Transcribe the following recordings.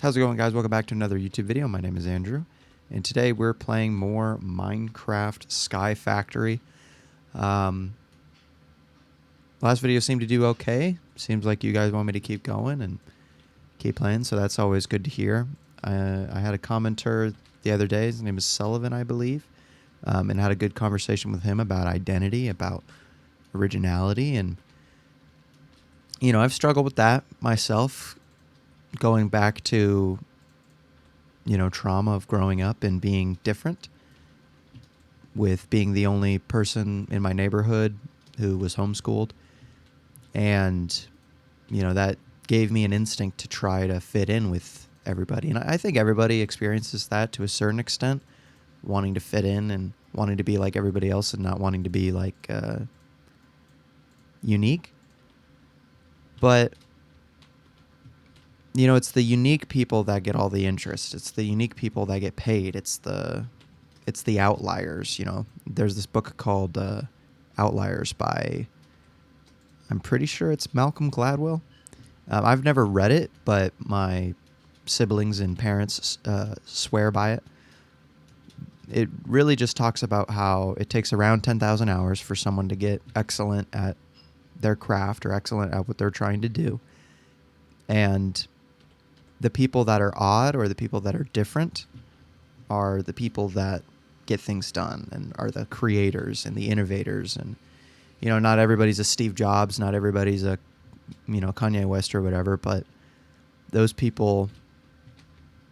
How's it going, guys? Welcome back to another YouTube video. My name is Andrew, and today we're playing more Minecraft Sky Factory. Last video seemed to do okay. Seems like you guys want me to keep going and keep playing, so that's always good to hear. I had a commenter the other day. His name is Sullivan, I believe, and had a good conversation with him about identity, about originality, and I've struggled with that myself, going back to trauma of growing up and being different, with being the only person in my neighborhood who was homeschooled, and that gave me an instinct to try to fit in with everybody. And I think everybody experiences that to a certain extent, wanting to fit in and wanting to be like everybody else and not wanting to be like unique. But it's the unique people that get all the interest. It's the unique people that get paid. It's the outliers. There's this book called Outliers by, I'm pretty sure it's Malcolm Gladwell. I've never read it, but my siblings and parents swear by it. It really just talks about how it takes around 10,000 hours for someone to get excellent at their craft or excellent at what they're trying to do. And the people that are odd or the people that are different are the people that get things done and are the creators and the innovators. And, not everybody's a Steve Jobs, not everybody's a, Kanye West or whatever, but those people,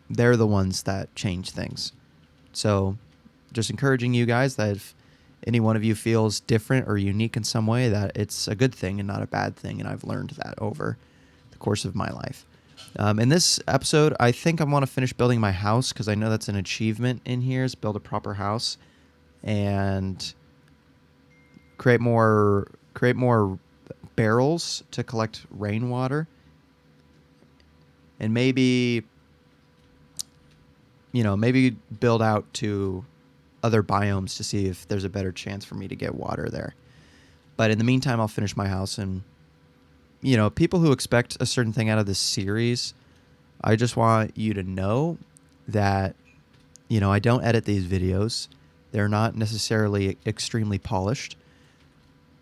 they're the ones that change things. So just encouraging you guys that if any one of you feels different or unique in some way, that it's a good thing and not a bad thing. And I've learned that over the course of my life. In this episode, I think I want to finish building my house because I know that's an achievement in here, is build a proper house and create more barrels to collect rainwater, and maybe build out to other biomes to see if there's a better chance for me to get water there. But in the meantime, I'll finish my house. And people who expect a certain thing out of this series, I just want you to know that, I don't edit these videos. They're not necessarily extremely polished.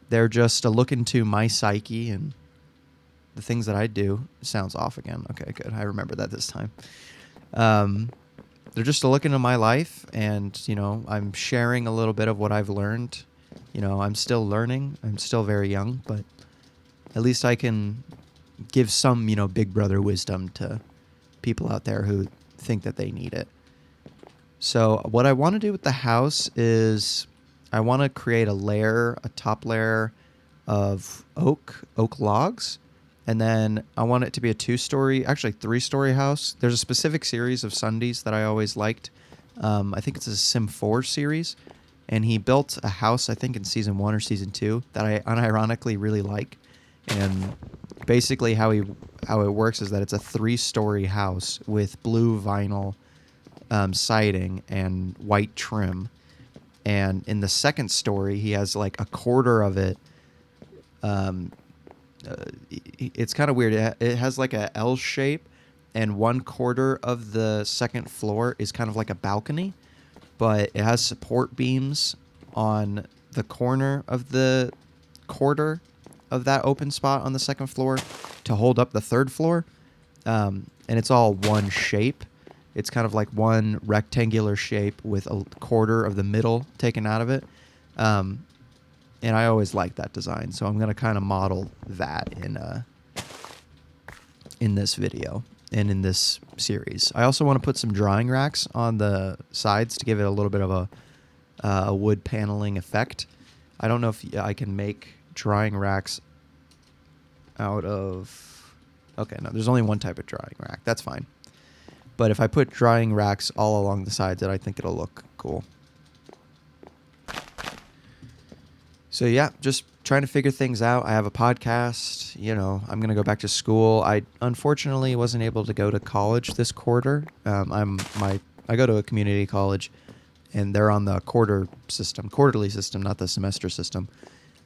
They're just a look into my psyche and the things that I do. Sounds off again. Okay, good. I remember that this time. They're just a look into my life, and, I'm sharing a little bit of what I've learned. I'm still learning. I'm still very young, but at least I can give some, big brother wisdom to people out there who think that they need it. So what I want to do with the house is I want to create a top layer of oak logs. And then I want it to be a 3-story house. There's a specific series of Sundays that I always liked. I think it's a Sim 4 series. And he built a house, I think in season 1 or season 2, that I unironically really like. And basically how it works is that it's a 3-story house with blue vinyl siding and white trim. And in the second story, he has like a quarter of it. It's kind of weird. It has like a L shape, and 1/4 of the second floor is kind of like a balcony, but it has support beams on the corner of the quarter of that open spot on the second floor to hold up the third floor. And it's all one shape. It's kind of like one rectangular shape with a quarter of the middle taken out of it. And I always liked that design, so I'm going to kind of model that in this video and in this series. I also want to put some drawing racks on the sides to give it a little bit of a wood paneling effect. I don't know if I can make drawing racks out of... Okay, no, there's only one type of drawing rack. That's fine. But if I put drawing racks all along the sides, I think it'll look cool. So yeah, just trying to figure things out. I have a podcast. I'm going to go back to school. I unfortunately wasn't able to go to college this quarter. I go to a community college, and they're on the quarterly system, not the semester system.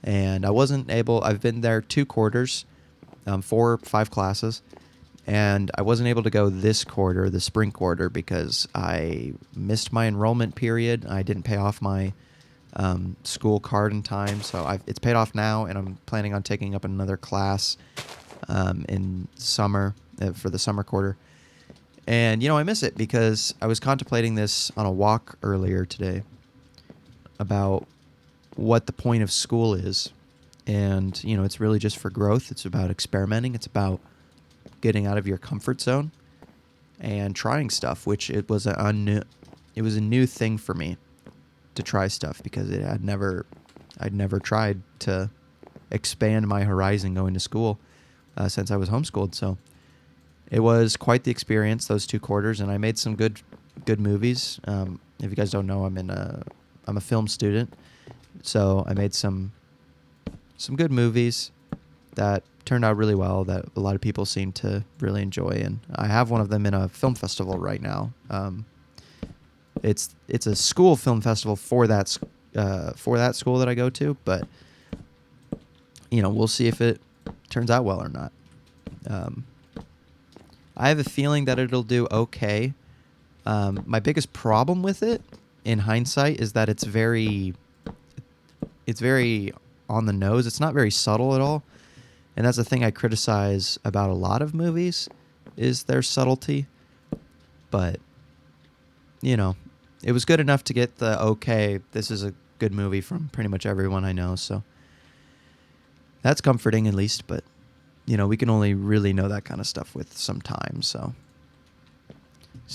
And I wasn't able. I've been there 2 quarters, 4 or 5 classes, And I wasn't able to go this quarter, the spring quarter, because I missed my enrollment period. I didn't pay off my school card in time, so it's paid off now, and I'm planning on taking up another class in summer for the summer quarter. And, I miss it because I was contemplating this on a walk earlier today about what the point of school is. And, it's really just for growth. It's about experimenting. It's about getting out of your comfort zone and trying stuff, which it was a new thing for me to try stuff because I'd never tried to expand my horizon going to school since I was homeschooled. So it was quite the experience, those 2 quarters, and I made some good movies. If you guys don't know, I'm a film student, so I made some good movies that turned out really well that a lot of people seem to really enjoy, and I have one of them in a film festival right now. It's a school film festival for that school that I go to, but we'll see if it turns out well or not. I have a feeling that it'll do okay. My biggest problem with it, in hindsight, is that it's very on the nose. It's not very subtle at all. And that's the thing I criticize about a lot of movies, is their subtlety. But, it was good enough to get the okay, this is a good movie from pretty much everyone I know. So that's comforting at least. But, we can only really know that kind of stuff with some time. So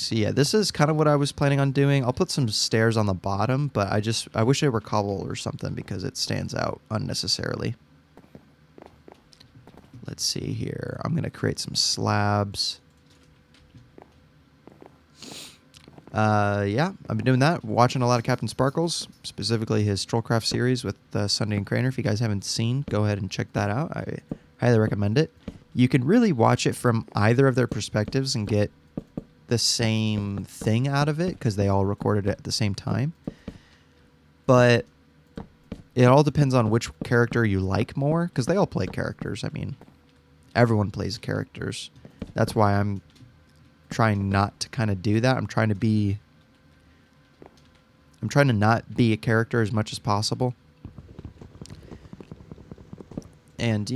yeah, this is kind of what I was planning on doing. I'll put some stairs on the bottom, but I wish they were cobble or something because it stands out unnecessarily. Let's see here. I'm going to create some slabs. Yeah, I've been doing that. Watching a lot of Captain Sparkles, specifically his Trollcraft series with Sunday and Craner. If you guys haven't seen, go ahead and check that out. I highly recommend it. You can really watch it from either of their perspectives and get the same thing out of it because they all recorded it at the same time. But it all depends on which character you like more because they all play characters. I mean, everyone plays characters. That's why I'm trying not to kind of do that. I'm trying to not be a character as much as possible. And,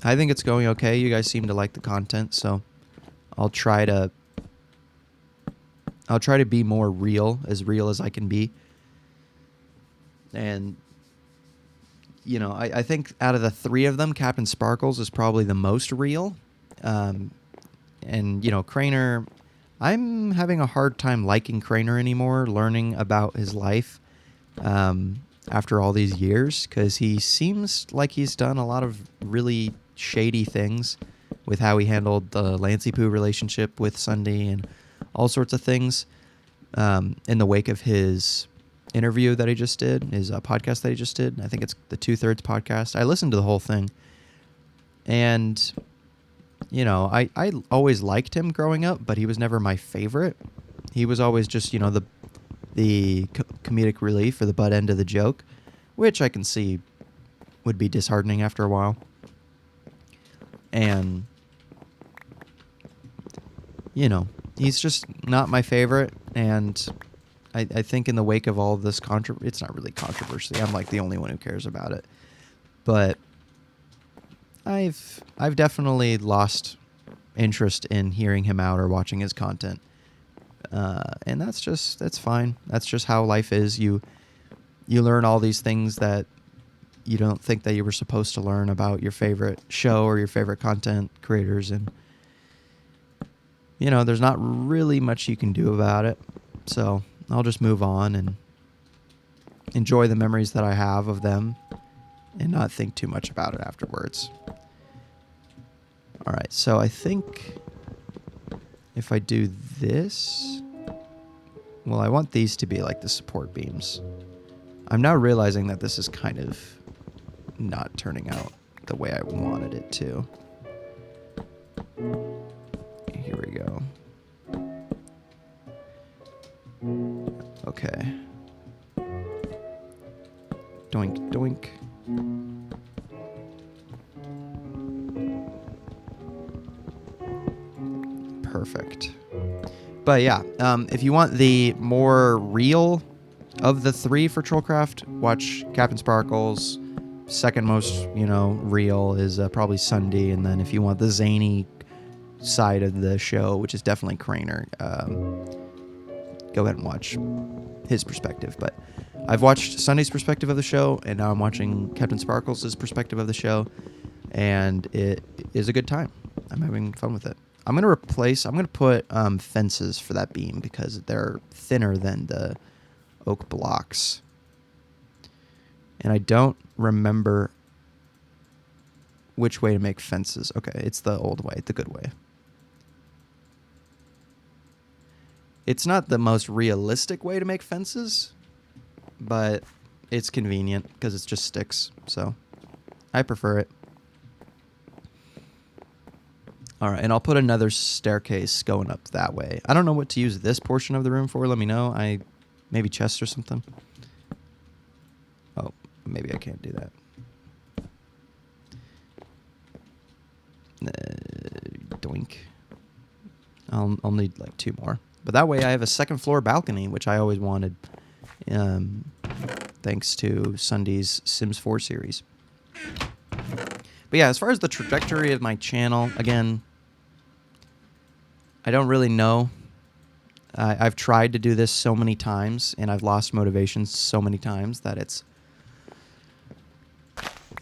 I think it's going okay. You guys seem to like the content, so I'll try to be more real as I can be. And, I think out of the 3 of them, Captain Sparkles is probably the most real. And, Craner, I'm having a hard time liking Craner anymore, learning about his life after all these years, because he seems like he's done a lot of really shady things with how he handled the Lancey Poo relationship with Sunday and all sorts of things in the wake of his interview that he just did, his podcast that he just did. I think it's the 2/3 podcast. I listened to the whole thing. And, I always liked him growing up, but he was never my favorite. He was always just, the comedic relief or the butt end of the joke, which I can see would be disheartening after a while. And, he's just not my favorite. And I think in the wake of all of this it's not really controversy. I'm like the only one who cares about it. But I've definitely lost interest in hearing him out or watching his content. And that's fine. That's just how life is. You learn all these things that you don't think that you were supposed to learn about your favorite show or your favorite content creators. And, there's not really much you can do about it. So I'll just move on and enjoy the memories that I have of them and not think too much about it afterwards. All right, so I think if I do this, well, I want these to be like the support beams. I'm now realizing that this is kind of not turning out the way I wanted it to. Here we go. Okay. Doink, doink. perfect. But yeah, if you want the more real of the three for Trollcraft, watch Captain Sparkles. Second most, real is probably Sunday. And then if you want the zany side of the show, which is definitely Craner, go ahead and watch his perspective. But I've watched Sunday's perspective of the show, and now I'm watching Captain Sparkles' perspective of the show, and it is a good time. I'm having fun with it. I'm going to put fences for that beam because they're thinner than the oak blocks. And I don't remember which way to make fences. Okay, it's the old way, the good way. It's not the most realistic way to make fences, but it's convenient because it's just sticks. So I prefer it. All right, and I'll put another staircase going up that way. I don't know what to use this portion of the room for. Let me know. Maybe chests or something. Oh, maybe I can't do that. Doink. I'll need like 2 more. But that way I have a second floor balcony, which I always wanted, thanks to Sunday's Sims 4 series. But yeah, as far as the trajectory of my channel, again, I don't really know. I've tried to do this so many times, and I've lost motivation so many times that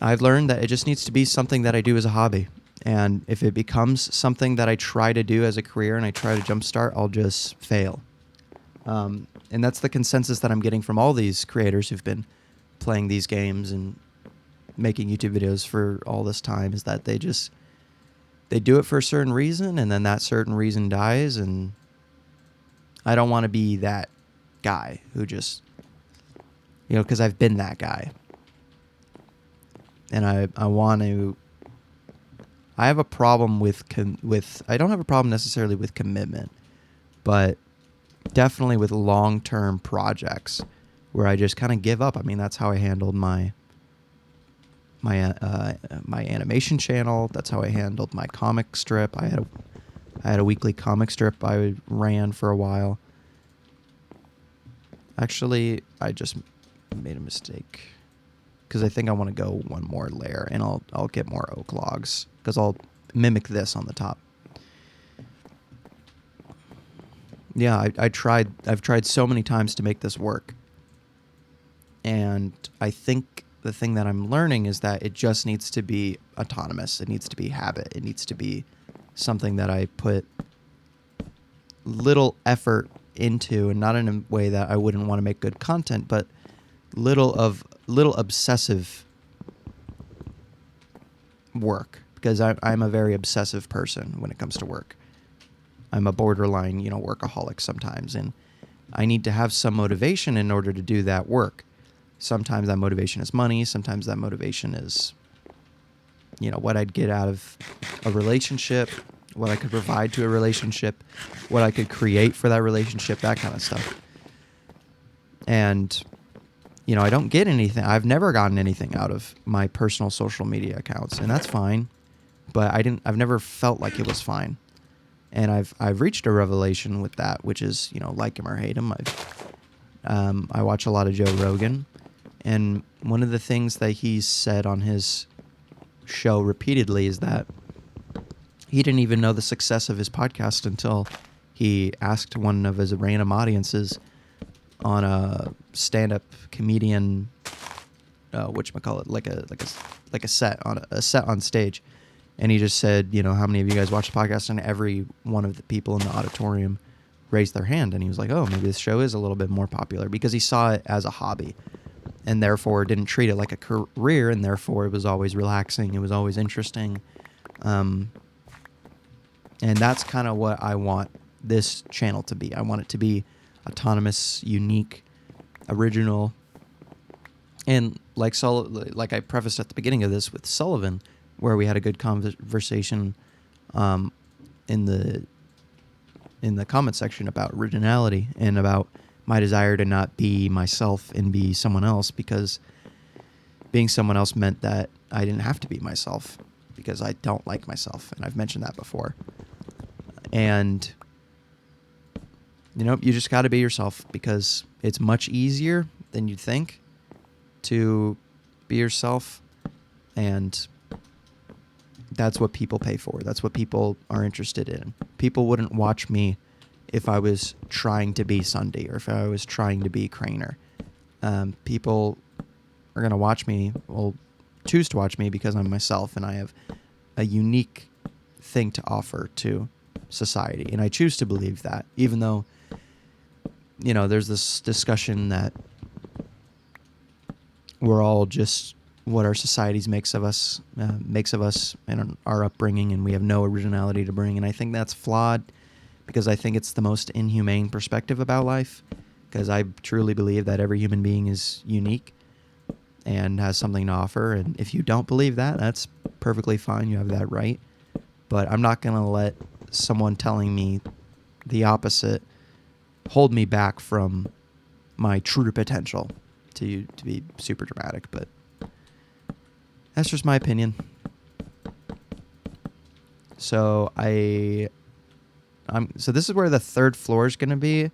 I've learned that it just needs to be something that I do as a hobby. And if it becomes something that I try to do as a career and I try to jumpstart, I'll just fail. And that's the consensus that I'm getting from all these creators who've been playing these games and making YouTube videos for all this time, is that they do it for a certain reason, and then that certain reason dies. And I don't want to be that guy who just, because I've been that guy. And I want to... I have a problem with I don't have a problem necessarily with commitment, but definitely with long-term projects where I just kind of give up. I mean, that's how I handled my animation channel. That's how I handled my comic strip. I had a weekly comic strip I ran for a while. Actually, I just made a mistake, because I think I want to go one more layer, and I'll get more oak logs, because I'll mimic this on the top. Yeah, I've tried so many times to make this work. And I think the thing that I'm learning is that it just needs to be autonomous. It needs to be habit. It needs to be something that I put little effort into, and not in a way that I wouldn't want to make good content, but little obsessive work, because I'm a very obsessive person when it comes to work. I'm a borderline, workaholic sometimes, and I need to have some motivation in order to do that work. Sometimes that motivation is money. Sometimes that motivation is, what I'd get out of a relationship, what I could provide to a relationship, what I could create for that relationship, that kind of stuff. And I don't get anything. I've never gotten anything out of my personal social media accounts, and that's fine. But I've never felt like it was fine. And I've reached a revelation with that, which is, like him or hate him. I watch a lot of Joe Rogan, and one of the things that he's said on his show repeatedly is that he didn't even know the success of his podcast until he asked one of his random audiences on a stand-up comedian, whatchamacallit, like a set on stage, and he just said, how many of you guys watch the podcast? And every one of the people in the auditorium raised their hand, and he was like, oh, maybe this show is a little bit more popular, because he saw it as a hobby, and therefore didn't treat it like a career, and therefore it was always relaxing, it was always interesting, and that's kind of what I want this channel to be. I want it to be autonomous, unique, original, and like I prefaced at the beginning of this with Sullivan, where we had a good conversation in the comment section about originality and about my desire to not be myself and be someone else, because being someone else meant that I didn't have to be myself, because I don't like myself, and I've mentioned that before. And, you just got to be yourself, because it's much easier than you'd think to be yourself. And that's what people pay for. That's what people are interested in. People wouldn't watch me if I was trying to be Sunday or if I was trying to be Craner. People are going to watch me, choose to watch me because I'm myself and I have a unique thing to offer to society. And I choose to believe that, even though, there's this discussion that we're all just what our societies makes of us and our upbringing, and we have no originality to bring. And I think that's flawed, because I think it's the most inhumane perspective about life, because I truly believe that every human being is unique and has something to offer. And if you don't believe that, that's perfectly fine. You have that right. But I'm not going to let someone telling me the opposite hold me back from my true potential, to be super dramatic. But that's just my opinion. So so this is where the third floor is going to be,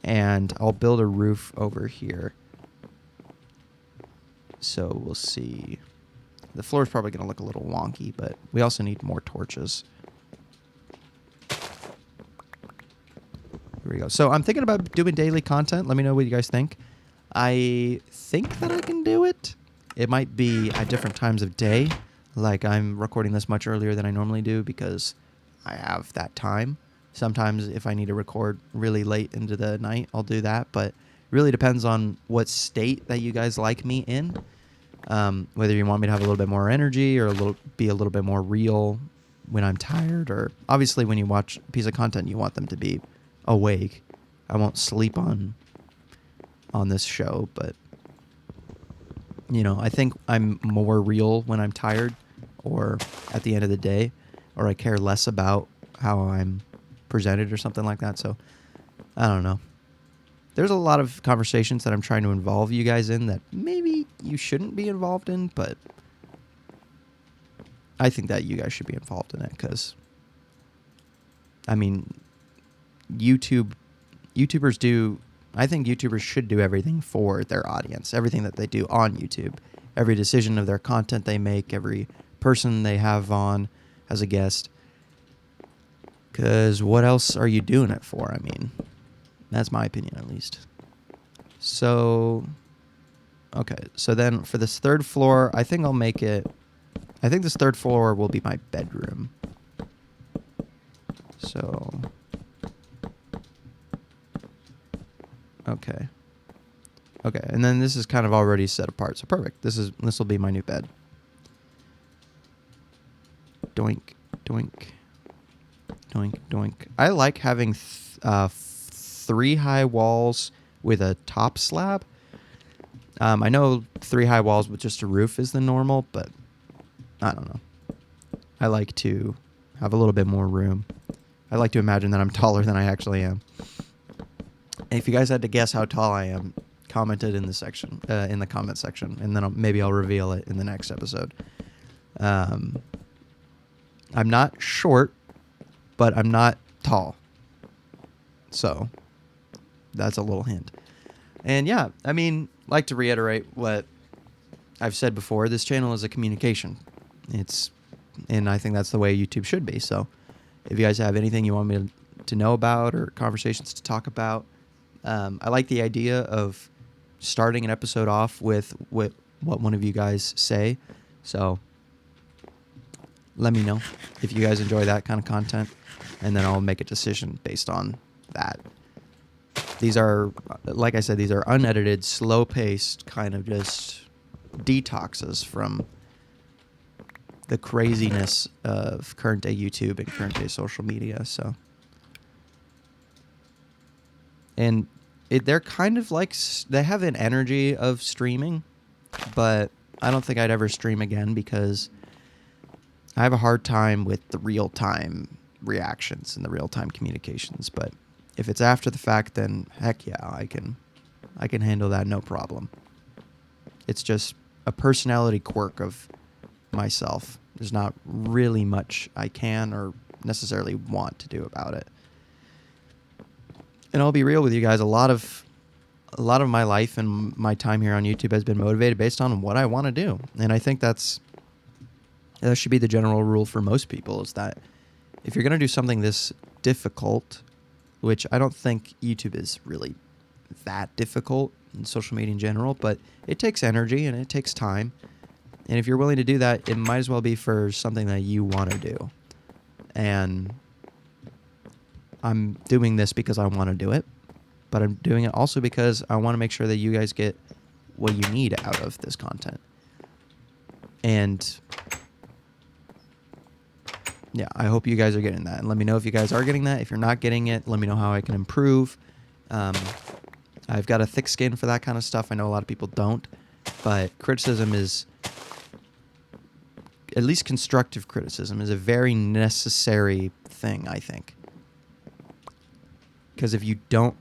and I'll build a roof over here. So we'll see. The floor is probably going to look a little wonky, but we also need more torches. Here we go. So I'm thinking about doing daily content. Let me know what you guys think. I think that I can do it. It might be at different times of day. Like, I'm recording this much earlier than I normally do because I have that time. Sometimes if I need to record really late into the night, I'll do that. But it really depends on what state that you guys like me in. Whether you want me to have a little bit more energy or be a little bit more real when I'm tired. Or obviously when you watch a piece of content, you want them to be awake. I won't sleep on this show, but I think I'm more real when I'm tired or at the end of the day, or I care less about how I'm presented or something like that. So I don't know. There's a lot of conversations that I'm trying to involve you guys in that maybe you shouldn't be involved in, but I think that you guys should be involved in it because, I think YouTubers should do everything for their audience, everything that they do on YouTube, every decision of their content they make, every person they have on as a guest. Because what else are you doing it for? That's my opinion, at least. So, okay. So then for this third floor, I think this third floor will be my bedroom. So, okay. Okay, and then this is kind of already set apart, so perfect. This will be my new bed. Doink, doink, doink, doink. I like having 3 high walls with a top slab. I know 3 high walls with just a roof is the normal, but I don't know. I like to have a little bit more room. I like to imagine that I'm taller than I actually am. And if you guys had to guess how tall I am, comment it in the comment section, and then maybe I'll reveal it in the next episode. I'm not short, but I'm not tall. So that's a little hint. And yeah, like to reiterate what I've said before. This channel is a communication. And I think that's the way YouTube should be. So if you guys have anything you want me to know about or conversations to talk about, I like the idea of starting an episode off with what one of you guys say. So let me know if you guys enjoy that kind of content, and then I'll make a decision based on that. These are, like I said, these are unedited, slow-paced kind of just detoxes from the craziness of current day YouTube and current day social media. So, and they're kind of like, they have an energy of streaming, but I don't think I'd ever stream again because I have a hard time with the real-time reactions and the real-time communications. But if it's after the fact, then heck yeah, I can handle that no problem. It's just a personality quirk of myself. There's not really much I can or necessarily want to do about it. And I'll be real with you guys, a lot of my life and my time here on YouTube has been motivated based on what I want to do. And I think that should be the general rule for most people, is that if you're going to do something this difficult, which I don't think YouTube is really that difficult in social media in general, but it takes energy and it takes time. And if you're willing to do that, it might as well be for something that you want to do. And I'm doing this because I want to do it, but I'm doing it also because I want to make sure that you guys get what you need out of this content. And yeah, I hope you guys are getting that. And let me know if you guys are getting that. If you're not getting it, let me know how I can improve. I've got a thick skin for that kind of stuff. I know a lot of people don't, but criticism is, at least constructive criticism, is a very necessary thing, I think. Because if you don't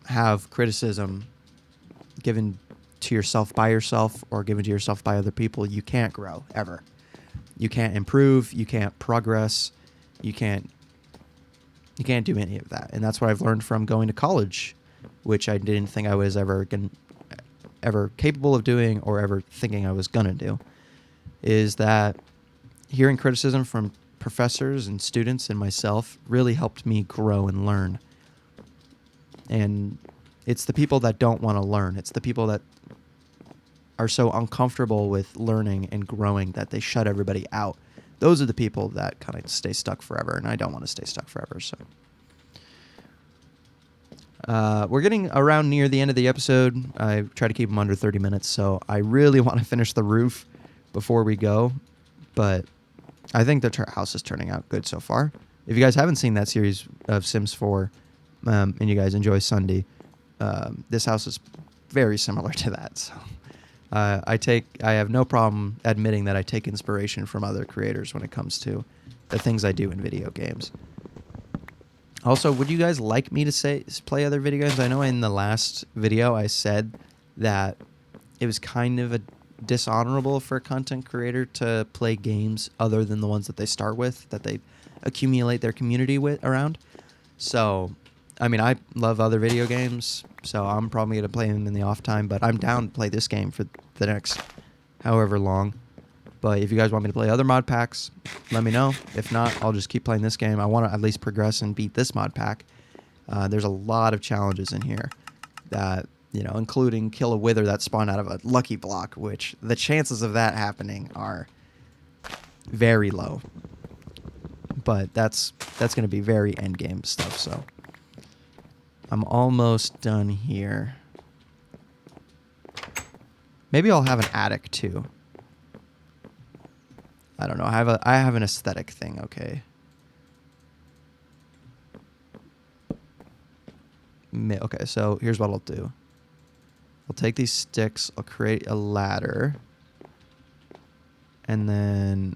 have criticism given to yourself by yourself or given to yourself by other people, you can't grow, ever. You can't improve, you can't progress, you can't do any of that. And that's what I've learned from going to college, which I didn't think I was ever capable of doing or ever thinking I was gonna do, is that hearing criticism from professors and students and myself really helped me grow and learn. And it's the people that don't want to learn. It's the people that are so uncomfortable with learning and growing that they shut everybody out. Those are the people that kind of stay stuck forever, and I don't want to stay stuck forever. So we're getting around near the end of the episode. I try to keep them under 30 minutes, so I really want to finish the roof before we go. But I think the house is turning out good so far. If you guys haven't seen that series of Sims 4, and you guys enjoy Sunday, this house is very similar to that. So I have no problem admitting that I take inspiration from other creators when it comes to the things I do in video games. Also, would you guys like me to play other video games? I know in the last video I said that it was kind of dishonorable for a content creator to play games other than the ones that they start with, that they accumulate their community with around. So, I mean, I love other video games, so I'm probably going to play them in the off time, but I'm down to play this game for the next however long. But if you guys want me to play other mod packs, let me know. If not, I'll just keep playing this game. I want to at least progress and beat this mod pack. There's a lot of challenges in here that, including kill a wither that spawned out of a lucky block, which the chances of that happening are very low. But that's going to be very end game stuff, so I'm almost done here. Maybe I'll have an attic too. I don't know. I have an aesthetic thing, okay. Okay, so here's what I'll do. I'll take these sticks, I'll create a ladder, and then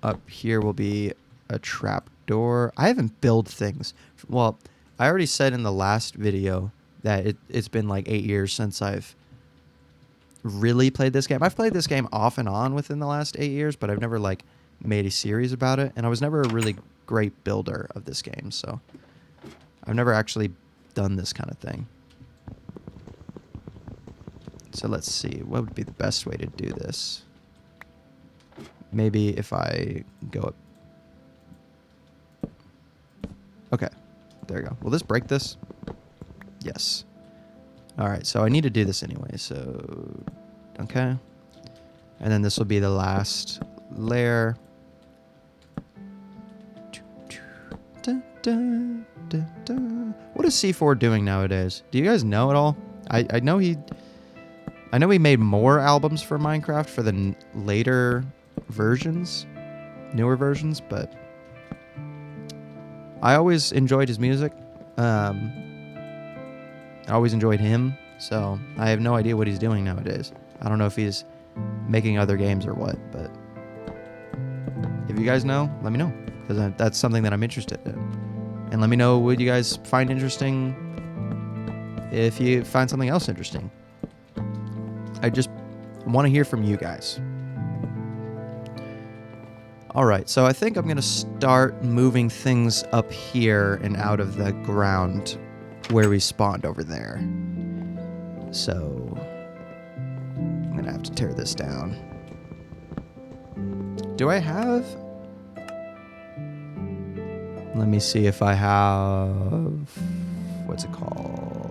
up here will be a trap door. I haven't built things. Well, I already said in the last video that it's been like 8 years since I've really played this game. I've played this game off and on within the last 8 years, but I've never made a series about it, and I was never a really great builder of this game, so I've never actually done this kind of thing. So let's see, what would be the best way to do this? Maybe if I go up. Okay, there you go. Will this break this? Yes. All right, so I need to do this anyway, so okay. And then this will be the last layer. What is C4 doing nowadays? Do you guys know at all? I know he made more albums for Minecraft for the later versions, newer versions, but I always enjoyed his music. I always enjoyed him, so I have no idea what he's doing nowadays. I don't know if he's making other games or what, but if you guys know, let me know, because that's something that I'm interested in. And let me know what you guys find interesting if you find something else interesting. I just want to hear from you guys. All right, so I think I'm going to start moving things up here and out of the ground where we spawned over there. So I'm going to have to tear this down. Do I have... Let me see if I have... What's it called?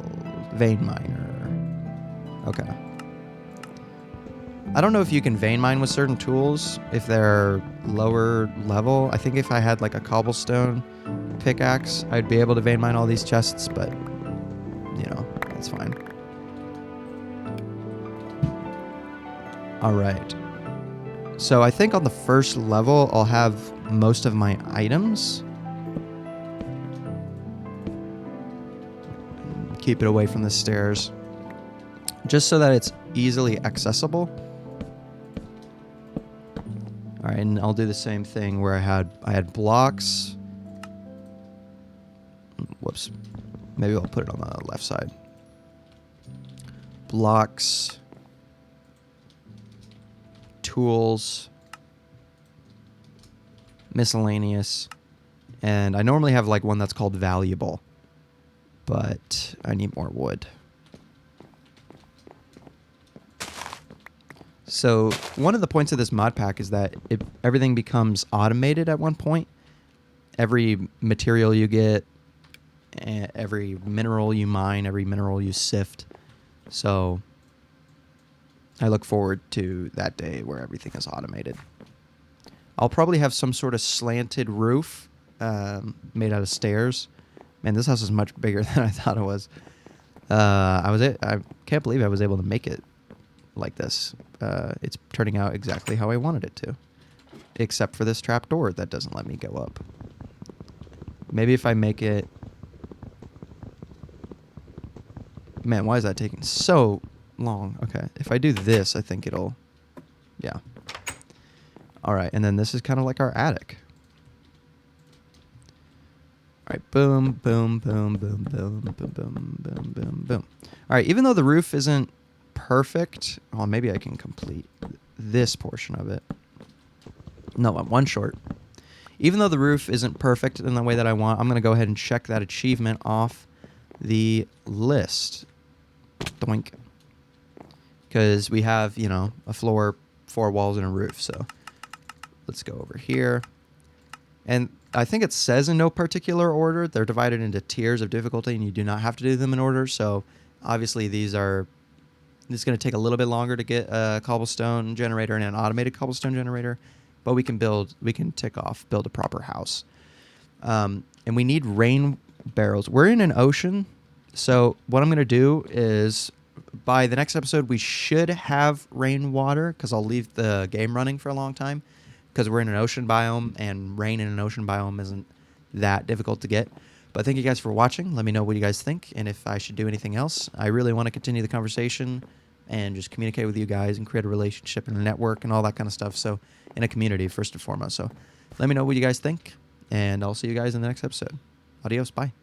Vein miner. Okay. I don't know if you can vein mine with certain tools if they're lower level. I think if I had like a cobblestone pickaxe, I'd be able to vein mine all these chests, but you know, that's fine. All right. So I think on the first level, I'll have most of my items. Keep it away from the stairs, just so that it's easily accessible. All right, and I'll do the same thing where I had blocks. Whoops. Maybe I'll put it on the left side. Blocks. Tools. Miscellaneous. And I normally have like one that's called valuable, but I need more wood. So one of the points of this mod pack is that everything becomes automated at one point. Every material you get, every mineral you mine, every mineral you sift. So I look forward to that day where everything is automated. I'll probably have some sort of slanted roof made out of stairs. Man, this house is much bigger than I thought it was. I can't believe I was able to make it like this. It's turning out exactly how I wanted it to, except for this trapdoor that doesn't let me go up. Maybe if I make it... Man, why is that taking so long? Okay, if I do this, I think it'll... Yeah. All right, and then this is kind of like our attic. All right, boom, boom, boom, boom, boom, boom, boom, boom, boom, boom. All right, even though the roof isn't perfect, well, maybe I can complete this portion of it. No, I'm one short. Even though the roof isn't perfect in the way that I want, I'm going to go ahead and check that achievement off the list. Doink. Because we have, you know, a floor, 4 walls, and a roof. So let's go over here. And I think it says in no particular order. They're divided into tiers of difficulty, and you do not have to do them in order. So obviously these are... It's going to take a little bit longer to get a cobblestone generator and an automated cobblestone generator, but we can build a proper house. And we need rain barrels. We're in an ocean, so what I'm going to do is by the next episode, we should have rainwater, because I'll leave the game running for a long time, because we're in an ocean biome, and rain in an ocean biome isn't that difficult to get. But thank you guys for watching. Let me know what you guys think, and if I should do anything else. I really want to continue the conversation and just communicate with you guys and create a relationship and a network and all that kind of stuff. So, in a community, first and foremost. So, let me know what you guys think, and I'll see you guys in the next episode. Adios. Bye.